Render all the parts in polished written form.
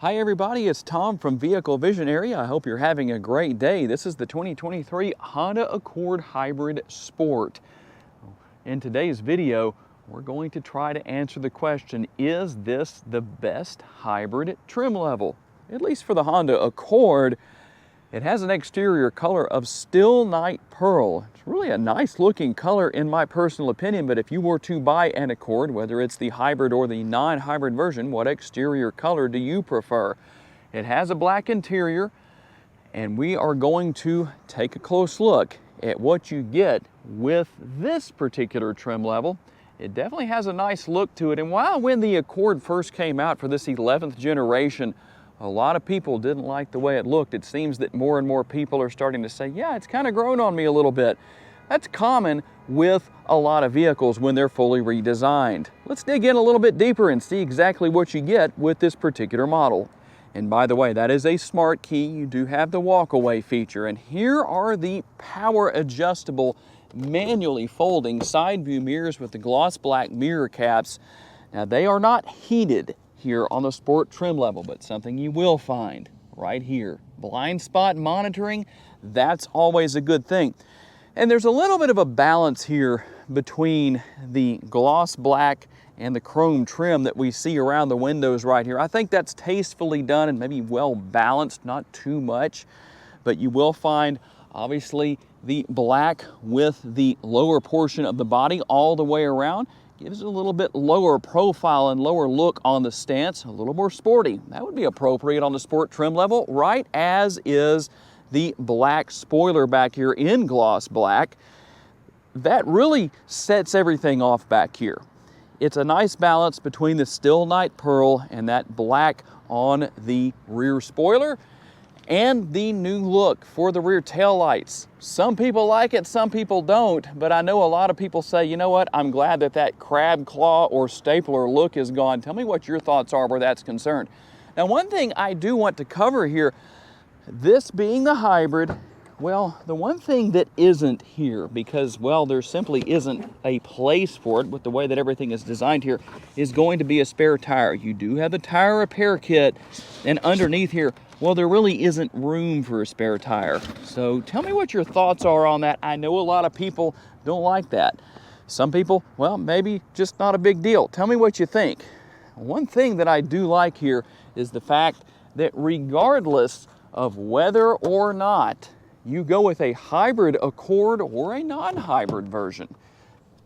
Hi everybody, it's Tom from Vehicle Visionary. I hope you're having a great day. This is the 2023 Honda Accord Hybrid Sport. In today's video, we're going to try to answer the question, is this the best hybrid trim level? At least for the Honda Accord. It has an exterior color of Still Night Pearl. It's really a nice looking color in my personal opinion, but if you were to buy an Accord, whether it's the hybrid or the non-hybrid version, what exterior color do you prefer? It has a black interior, and we are going to take a close look at what you get with this particular trim level. It definitely has a nice look to it, and while when the Accord first came out for this 11th generation, a lot of people didn't like the way it looked. It seems that more and more people are starting to say, yeah, it's kind of grown on me a little bit. That's common with a lot of vehicles when they're fully redesigned. Let's dig in a little bit deeper and see exactly what you get with this particular model. And by the way, that is a smart key. You do have the walk-away feature. And here are the power adjustable, manually folding side view mirrors with the gloss black mirror caps. Now they are not heated here on the sport trim level, but something you will find right here. Blind spot monitoring, that's always a good thing. And there's a little bit of a balance here between the gloss black and the chrome trim that we see around the windows right here. I think that's tastefully done and maybe well balanced, not too much, but you will find obviously the black with the lower portion of the body all the way around. Gives it a little bit lower profile and lower look on the stance, a little more sporty. That would be appropriate on the sport trim level, right as is the black spoiler back here in gloss black. That really sets everything off back here. It's a nice balance between the Still Night Pearl and that black on the rear spoiler and the new look for the rear tail lights. Some people like it, some people don't, but I know a lot of people say, you know what, I'm glad that that crab claw or stapler look is gone. Tell me what your thoughts are where that's concerned. Now, one thing I do want to cover here, this being the hybrid, well, the one thing that isn't here, because, well, there simply isn't a place for it with the way that everything is designed here, is going to be a spare tire. You do have the tire repair kit, and underneath here, well, there really isn't room for a spare tire. So tell me what your thoughts are on that. I know a lot of people don't like that. Some people, well, maybe just not a big deal. Tell me what you think. One thing that I do like here is the fact that regardless of whether or not you go with a hybrid Accord or a non-hybrid version,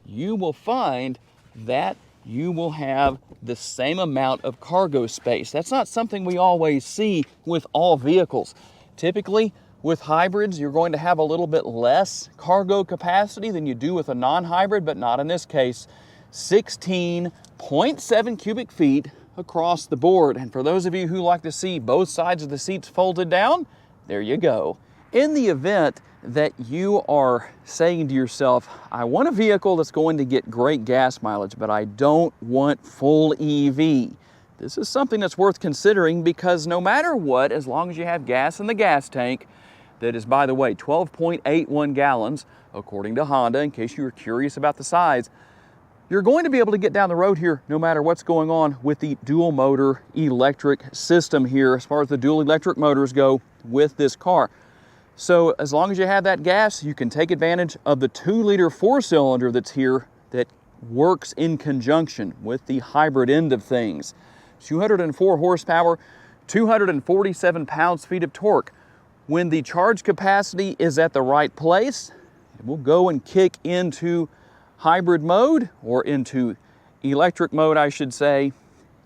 you will find that you will have the same amount of cargo space. That's not something we always see with all vehicles. Typically, with hybrids, you're going to have a little bit less cargo capacity than you do with a non-hybrid, but not in this case. 16.7 cubic feet across the board. And for those of you who like to see both sides of the seats folded down, there you go. In the event that you are saying to yourself, I want a vehicle that's going to get great gas mileage, but I don't want full EV. This is something that's worth considering because no matter what, as long as you have gas in the gas tank, that is, by the way, 12.81 gallons, according to Honda, in case you were curious about the size, you're going to be able to get down the road here no matter what's going on with the dual motor electric system here as far as the dual electric motors go with this car. So as long as you have that gas, you can take advantage of the 2-liter 4-cylinder that's here that works in conjunction with the hybrid end of things. 204 horsepower, 247 pounds-feet of torque. When the charge capacity is at the right place, it will go and kick into hybrid mode, or into electric mode, I should say.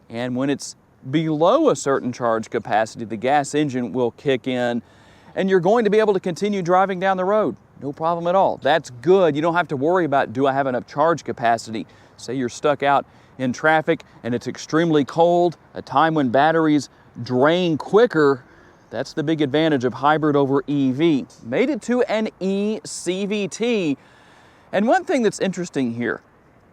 And when it's below a certain charge capacity, the gas engine will kick in, and you're going to be able to continue driving down the road. No problem at all. That's good. You don't have to worry about, do I have enough charge capacity? Say you're stuck out in traffic and it's extremely cold, a time when batteries drain quicker. That's the big advantage of hybrid over EV. Made it to an eCVT. And one thing that's interesting here,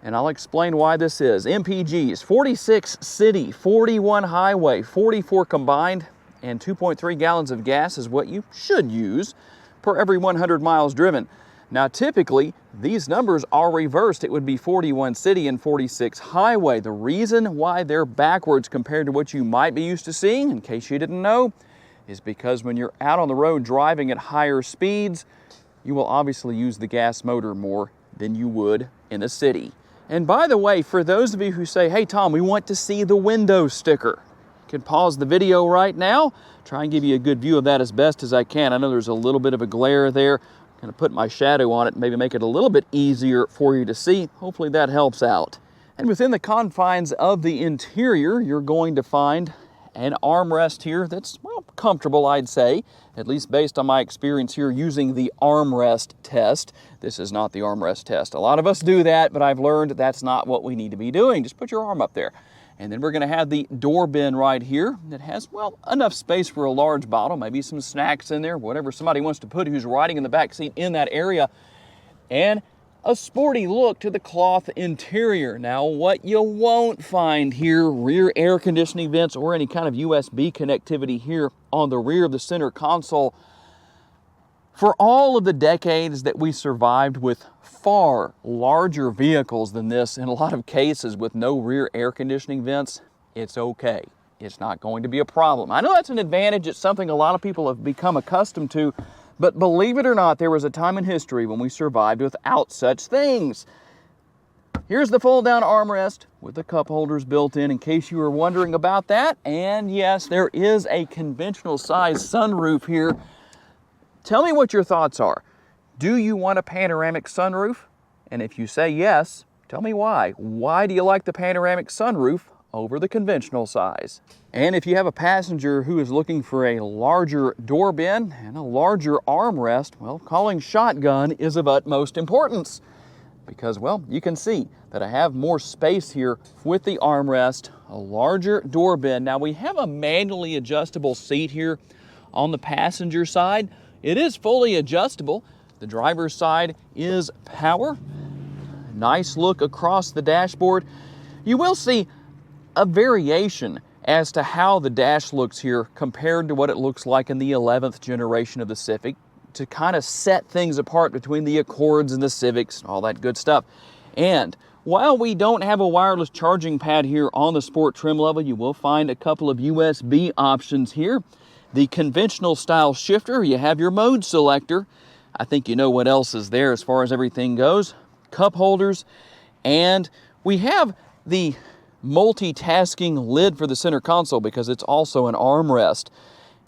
and I'll explain why this is, MPGs, 46 city, 41 highway, 44 combined, and 2.3 gallons of gas is what you should use per every 100 miles driven. Now typically, these numbers are reversed. It would be 41 city and 46 highway. The reason why they're backwards compared to what you might be used to seeing, in case you didn't know, is because when you're out on the road driving at higher speeds, you will obviously use the gas motor more than you would in a city. And by the way, for those of you who say, hey Tom, we want to see the window sticker, you can pause the video right now, try and give you a good view of that as best as I can. I know there's a little bit of a glare there. I'm going to put my shadow on it, maybe make it a little bit easier for you to see. Hopefully that helps out. And within the confines of the interior, you're going to find an armrest here that's, well, comfortable, I'd say, at least based on my experience here using the armrest test. This is not the armrest test. A lot of us do that, but I've learned that's not what we need to be doing. Just put your arm up there. And then we're going to have the door bin right here that has, well, enough space for a large bottle, maybe some snacks in there, whatever somebody wants to put who's riding in the back seat in that area. And a sporty look to the cloth interior. Now, what you won't find here, rear air conditioning vents or any kind of USB connectivity here on the rear of the center console. For all of the decades that we survived with far larger vehicles than this, in a lot of cases with no rear air conditioning vents, it's okay. It's not going to be a problem. I know that's an advantage. It's something a lot of people have become accustomed to, but believe it or not, there was a time in history when we survived without such things. Here's the fold-down armrest with the cup holders built in case you were wondering about that. And yes, there is a conventional size sunroof here. Tell me what your thoughts are. Do you want a panoramic sunroof? And if you say yes, tell me why. Why do you like the panoramic sunroof over the conventional size? And if you have a passenger who is looking for a larger door bin and a larger armrest, well, calling shotgun is of utmost importance. Because, well, you can see that I have more space here with the armrest, a larger door bin. Now we have a manually adjustable seat here on the passenger side. It is fully adjustable. The driver's side is power. Nice look across the dashboard. You will see a variation as to how the dash looks here compared to what it looks like in the 11th generation of the Civic, to kind of set things apart between the Accords and the Civics, all that good stuff. And while we don't have a wireless charging pad here on the Sport trim level, you will find a couple of USB options here. The conventional style shifter, you have your mode selector. I think you know what else is there as far as everything goes. Cup holders, and we have the multitasking lid for the center console because it's also an armrest.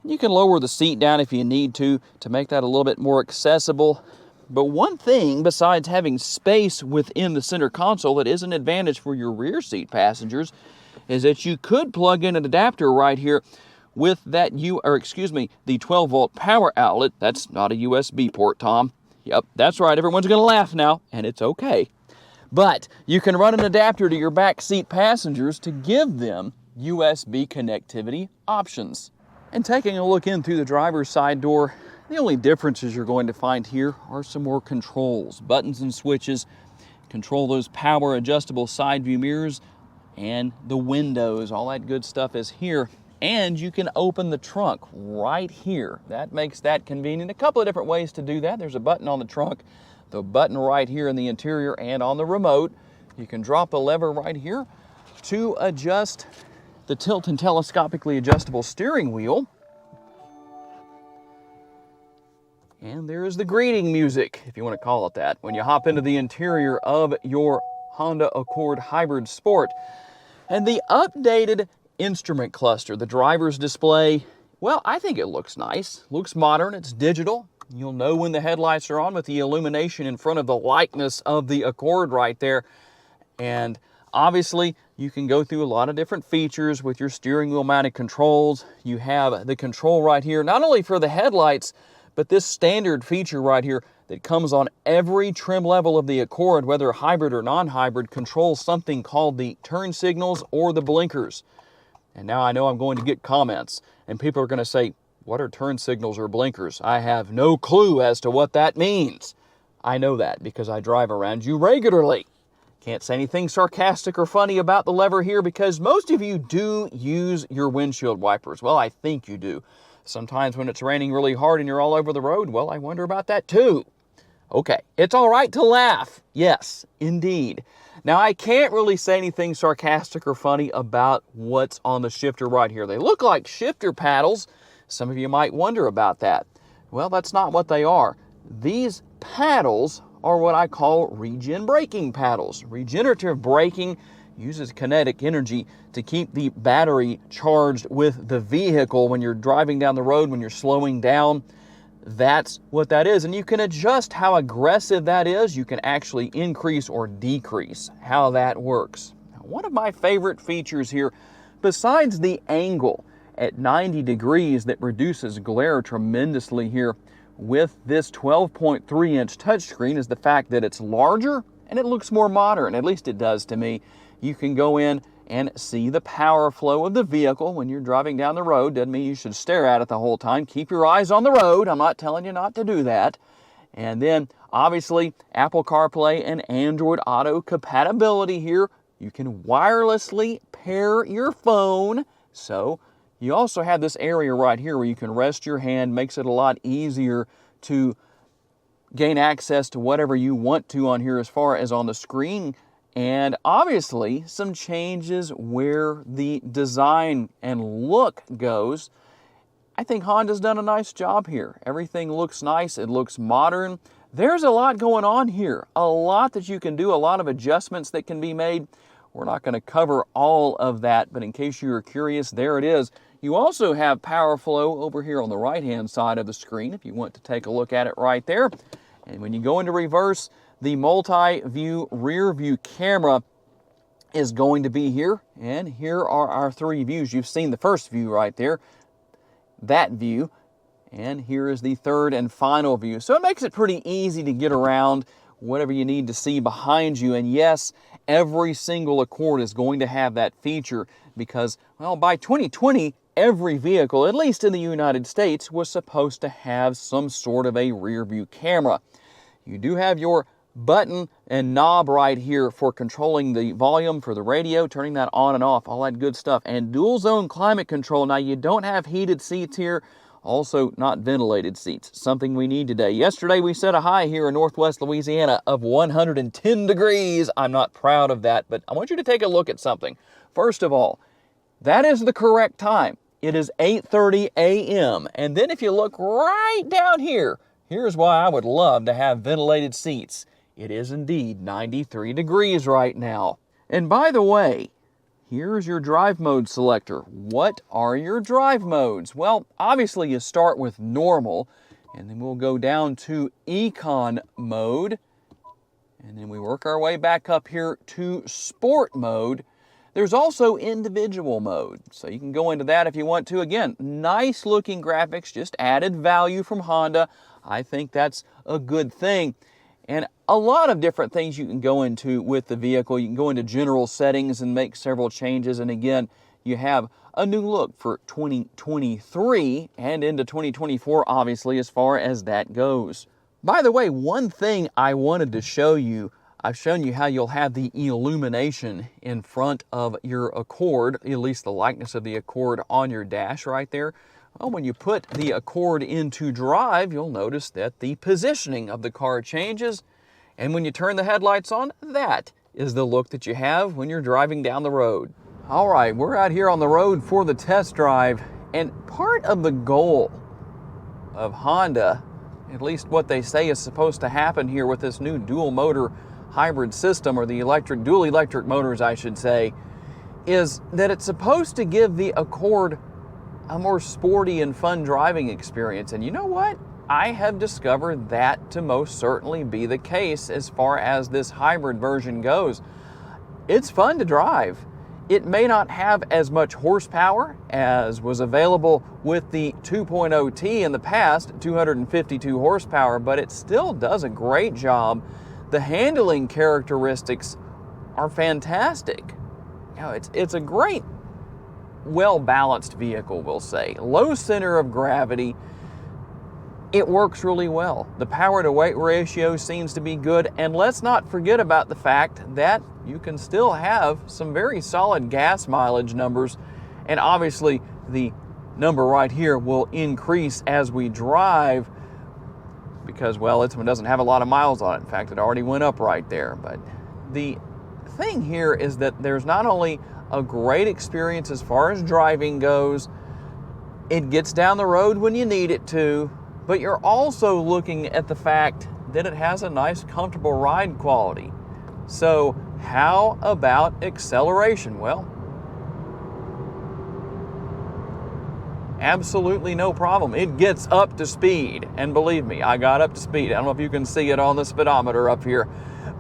You can lower the seat down if you need to make that a little bit more accessible. But one thing, besides having space within the center console that is an advantage for your rear seat passengers, is that you could plug in an adapter right here with that the 12 volt power outlet. That's not a USB port, Tom. Yep, that's right. Everyone's going to laugh now, and it's okay. But you can run an adapter to your back seat passengers to give them USB connectivity options. And taking a look in through the driver's side door, the only differences you're going to find here are some more controls, buttons and switches. Control those power adjustable side view mirrors and the windows. All that good stuff is here. And you can open the trunk right here. That makes that convenient. A couple of different ways to do that. There's a button on the trunk, the button right here in the interior, and on the remote. You can drop the lever right here to adjust the tilt and telescopically adjustable steering wheel. And there is the greeting music, if you want to call it that, when you hop into the interior of your Honda Accord Hybrid Sport. And the updated instrument cluster, the driver's display, well, I think it looks nice. Looks modern, it's digital. You'll know when the headlights are on with the illumination in front of the likeness of the Accord right there. And obviously, you can go through a lot of different features with your steering wheel mounted controls. You have the control right here, not only for the headlights, but this standard feature right here that comes on every trim level of the Accord, whether hybrid or non-hybrid, controls something called the turn signals or the blinkers. And now I know I'm going to get comments, and people are going to say, what are turn signals or blinkers? I have no clue as to what that means. I know that because I drive around you regularly. Can't say anything sarcastic or funny about the lever here because most of you do use your windshield wipers. Well, I think you do. Sometimes when it's raining really hard and you're all over the road, well, I wonder about that too. Okay, it's all right to laugh. Yes, indeed. Now, I can't really say anything sarcastic or funny about what's on the shifter right here. They look like shifter paddles. Some of you might wonder about that. Well, that's not what they are. These paddles are what I call regen braking paddles. Regenerative braking uses kinetic energy to keep the battery charged with the vehicle when you're driving down the road, when you're slowing down. That's what that is. And you can adjust how aggressive that is. You can actually increase or decrease how that works. Now, one of my favorite features here, besides the angle at 90 degrees that reduces glare tremendously here with this 12.3-inch touchscreen, is the fact that it's larger and it looks more modern. At least it does to me. You can go in and see the power flow of the vehicle when you're driving down the road. Doesn't mean you should stare at it the whole time. Keep your eyes on the road. I'm not telling you not to do that. And then, obviously, Apple CarPlay and Android Auto compatibility here. You can wirelessly pair your phone. So, you also have this area right here where you can rest your hand. Makes it a lot easier to gain access to whatever you want to on here as far as on the screen. And obviously, some changes where the design and look goes. I think Honda's done a nice job here. Everything looks nice. It looks modern. There's a lot going on here. A lot that you can do, a lot of adjustments that can be made. We're not going to cover all of that, but in case you were curious, there it is. You also have power flow over here on the right-hand side of the screen if you want to take a look at it right there. And when you go into reverse, the multi-view rear view camera is going to be here. And here are our three views. You've seen the first view right there, that view. And here is the third and final view. So it makes it pretty easy to get around whatever you need to see behind you. And yes, every single Accord is going to have that feature because, well, by 2020, every vehicle, at least in the United States, was supposed to have some sort of a rear view camera. You do have your button and knob right here for controlling the volume for the radio, turning that on and off, all that good stuff. And dual zone climate control. Now, you don't have heated seats here, also not ventilated seats, something we need today. Yesterday, we set a high here in Northwest Louisiana of 110 degrees. I'm not proud of that, but I want you to take a look at something. First of all, that is the correct time. It is 8:30 a.m. And then if you look right down here, here's why I would love to have ventilated seats. It is indeed 93 degrees right now. And by the way, here's your drive mode selector. What are your drive modes? Well, obviously you start with normal, and then we'll go down to econ mode, and then we work our way back up here to sport mode. There's also individual mode, so you can go into that if you want to. Again, nice looking graphics, just added value from Honda. I think that's a good thing. And a lot of different things you can go into with the vehicle. You can go into general settings and make several changes. And again, you have a new look for 2023 and into 2024, obviously, as far as that goes. By the way, one thing I wanted to show you, I've shown you how you'll have the illumination in front of your Accord, at least the likeness of the Accord on your dash right there. Well, when you put the Accord into drive, you'll notice that the positioning of the car changes. And when you turn the headlights on, that is the look that you have when you're driving down the road. All right, we're out here on the road for the test drive. And part of the goal of Honda, at least what they say is supposed to happen here with this new dual motor hybrid system, or the dual electric motors, I should say, is that it's supposed to give the Accord a more sporty and fun driving experience. And you know what? I have discovered that to most certainly be the case as far as this hybrid version goes. It's fun to drive. It may not have as much horsepower as was available with the 2.0T in the past, 252 horsepower, but it still does a great job. The handling characteristics are fantastic. You know, it's a great, well-balanced vehicle, we'll say. Low center of gravity. It works really well. The power to weight ratio seems to be good. And let's not forget about the fact that you can still have some very solid gas mileage numbers. And obviously the number right here will increase as we drive. because, well, this one doesn't have a lot of miles on it. In fact, it already went up right there. But the thing here is that there's not only a great experience as far as driving goes, it gets down the road when you need it to, but you're also looking at the fact that it has a nice, comfortable ride quality. So how about acceleration? Well, absolutely no problem. It gets up to speed, and believe me, I got up to speed. I don't know if you can see it on the speedometer up here,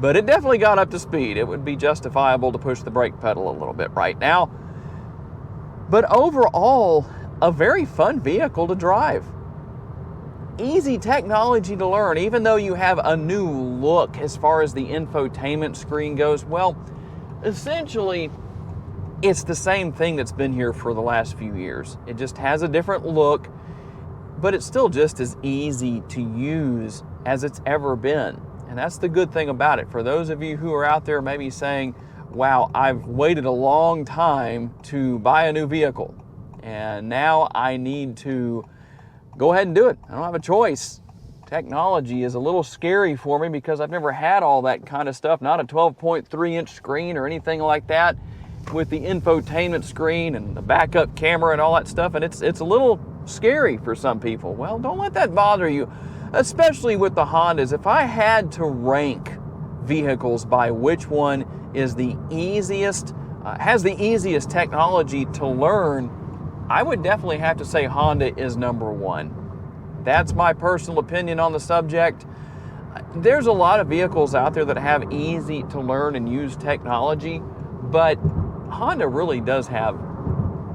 but it definitely got up to speed. It would be justifiable to push the brake pedal a little bit right now. But overall, a very fun vehicle to drive. Easy technology to learn, even though you have a new look as far as the infotainment screen goes. Well, essentially, it's the same thing that's been here for the last few years. It just has a different look, but it's still just as easy to use as it's ever been. And that's the good thing about it. For those of you who are out there maybe saying, wow, I've waited a long time to buy a new vehicle, and now I need to go ahead and do it. I don't have a choice. Technology is a little scary for me because I've never had all that kind of stuff, not a 12.3-inch screen or anything like that, with the infotainment screen and the backup camera and all that stuff, and it's a little scary for some people. Well, don't let that bother you, especially with the Hondas. If I had to rank vehicles by which one is the easiest, has the easiest technology to learn, I would definitely have to say Honda is number one. That's my personal opinion on the subject. There's a lot of vehicles out there that have easy to learn and use technology, but Honda really does have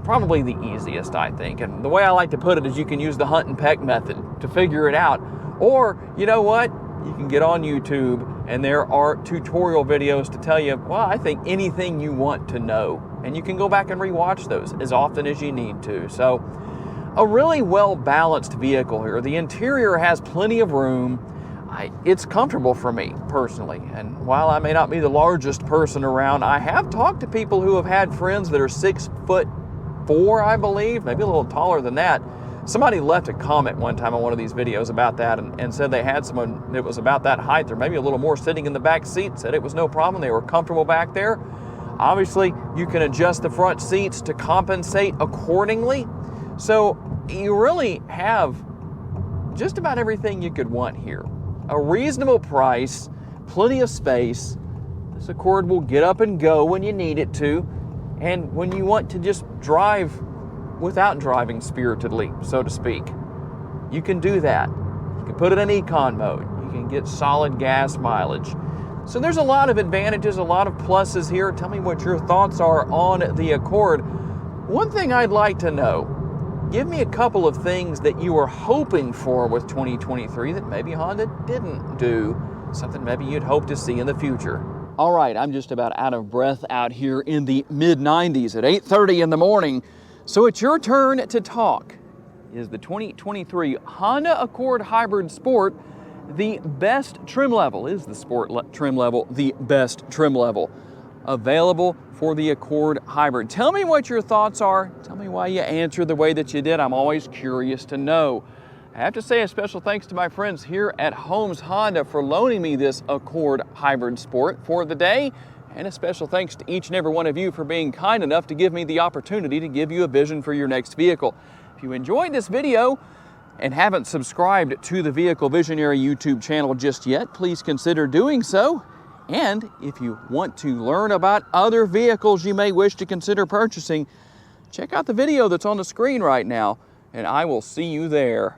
probably the easiest, I think. And the way I like to put it is you can use the hunt and peck method to figure it out. Or, you know what? You can get on YouTube and there are tutorial videos to tell you, well, I think anything you want to know. And you can go back and rewatch those as often as you need to. So, a really well-balanced vehicle here. The interior has plenty of room. It's comfortable for me personally, and while I may not be the largest person around, I have talked to people who have had friends that are 6'4", I believe, maybe a little taller than that. Somebody left a comment one time on one of these videos about that and said they had someone that was about that height or maybe a little more sitting in the back seat, said it was no problem, they were comfortable back there. Obviously, you can adjust the front seats to compensate accordingly, so you really have just about everything you could want here. A reasonable price, plenty of space. This Accord will get up and go when you need it to, and when you want to just drive without driving spiritedly, so to speak, you can do that. You can put it in econ mode. You can get solid gas mileage. So there's a lot of advantages, a lot of pluses here. Tell me what your thoughts are on the Accord. One thing I'd like to know, give me a couple of things that you were hoping for with 2023 that maybe Honda didn't do, something maybe you'd hope to see in the future. All right, I'm just about out of breath out here in the mid-90s at 8:30 in the morning. So it's your turn to talk. Is the 2023 Honda Accord Hybrid Sport the best trim level? Is the Sport trim level the best trim level available for the Accord Hybrid? Tell me what your thoughts are. Tell me why you answered the way that you did. I'm always curious to know. I have to say a special thanks to my friends here at Holmes Honda for loaning me this Accord Hybrid Sport for the day. And a special thanks to each and every one of you for being kind enough to give me the opportunity to give you a vision for your next vehicle. If you enjoyed this video and haven't subscribed to the Vehicle Visionary YouTube channel just yet, please consider doing so. And if you want to learn about other vehicles you may wish to consider purchasing, check out the video that's on the screen right now, and I will see you there.